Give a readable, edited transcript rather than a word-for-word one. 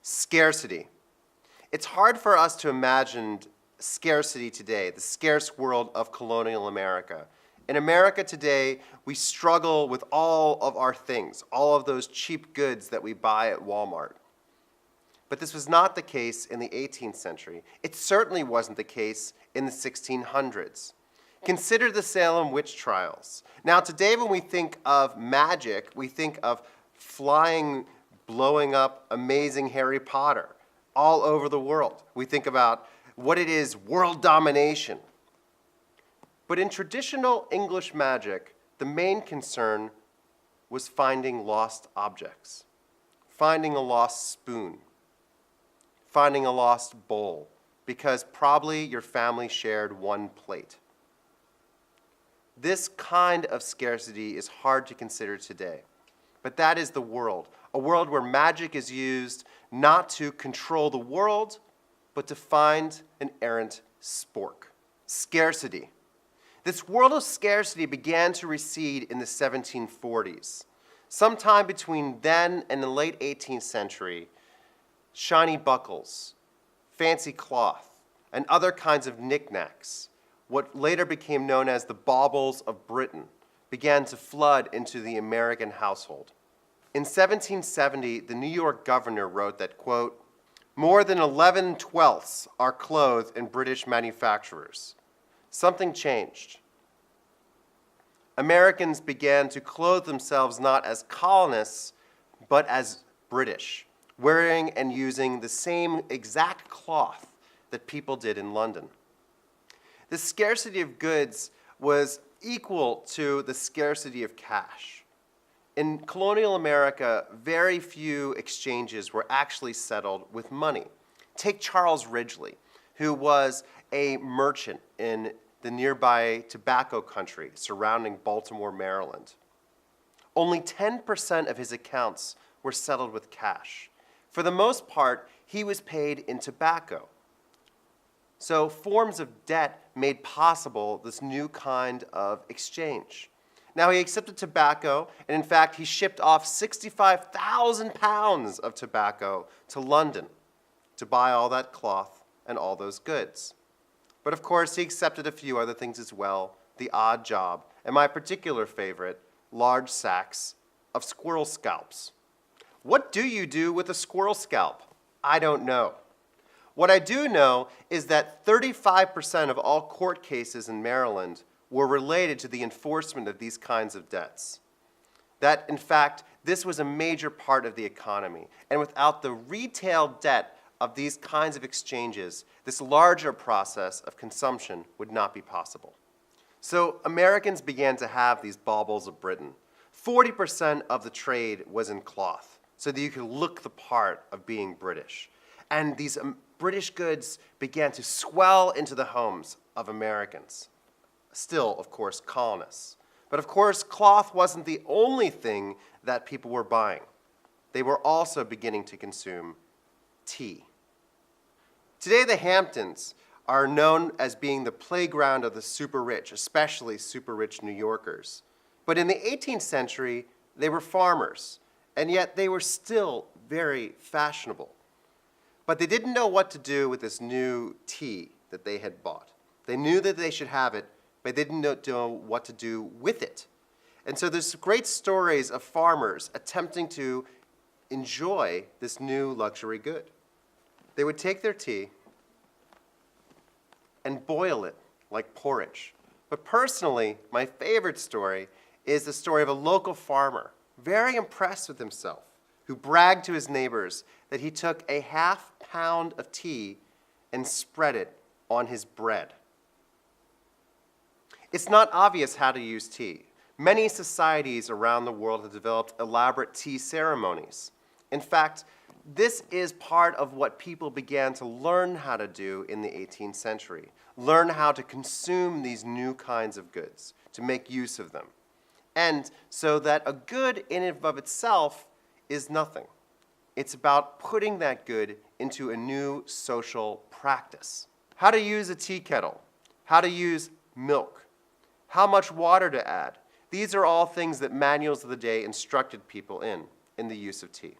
Scarcity. It's hard for us to imagine scarcity today, the scarce world of colonial America. In America today, we struggle with all of our things, all of those cheap goods that we buy at Walmart. But this was not the case in the 18th century. It certainly wasn't the case in the 1600s. Consider the Salem witch trials. Now today when we think of magic, we think of flying, blowing up amazing Harry Potter all over the world. We think about what it is, world domination. But in traditional English magic, the main concern was finding lost objects, finding a lost spoon, finding a lost bowl, because probably your family shared one plate. This kind of scarcity is hard to consider today, but that is the world, a world where magic is used not to control the world, but to find an errant spork. Scarcity. This world of scarcity began to recede in the 1740s. Sometime between then and the late 18th century, shiny buckles, fancy cloth, and other kinds of knickknacks, what later became known as the baubles of Britain, began to flood into the American household. In 1770, the New York governor wrote that, quote, "More than 11/12 are clothed in British manufacturers." Something changed. Americans began to clothe themselves not as colonists, but as British, wearing and using the same exact cloth that people did in London. The scarcity of goods was equal to the scarcity of cash. In colonial America, very few exchanges were actually settled with money. Take Charles Ridgely, who was a merchant in the nearby tobacco country surrounding Baltimore, Maryland. Only 10% of his accounts were settled with cash. For the most part, he was paid in tobacco. So forms of debt made possible this new kind of exchange. Now he accepted tobacco, and in fact he shipped off 65,000 pounds of tobacco to London to buy all that cloth and all those goods. But of course he accepted a few other things as well, the odd job, and my particular favorite, large sacks of squirrel scalps. What do you do with a squirrel scalp? I don't know. What I do know is that 35% of all court cases in Maryland were related to the enforcement of these kinds of debts. That, in fact, this was a major part of the economy. And without the retail debt of these kinds of exchanges, this larger process of consumption would not be possible. So Americans began to have these baubles of Britain. 40% of the trade was in cloth, so that you could look the part of being British. And these British goods began to swell into the homes of Americans. Still, of course, colonists. But of course, cloth wasn't the only thing that people were buying. They were also beginning to consume tea. Today, the Hamptons are known as being the playground of the super rich, especially super rich New Yorkers. But in the 18th century, they were farmers, and yet they were still very fashionable. But they didn't know what to do with this new tea that they had bought. They knew that they should have it, but they didn't know what to do with it. And so there's great stories of farmers attempting to enjoy this new luxury good. They would take their tea and boil it like porridge. But personally, my favorite story is the story of a local farmer, very impressed with himself, who bragged to his neighbors that he took a half-pound of tea and spread it on his bread. It's not obvious how to use tea. Many societies around the world have developed elaborate tea ceremonies. In fact, this is part of what people began to learn how to do in the 18th century. Learn how to consume these new kinds of goods, to make use of them. And so that a good in and of itself is nothing. It's about putting that good into a new social practice. How to use a tea kettle, how to use milk, how much water to add. These are all things that manuals of the day instructed people in the use of tea.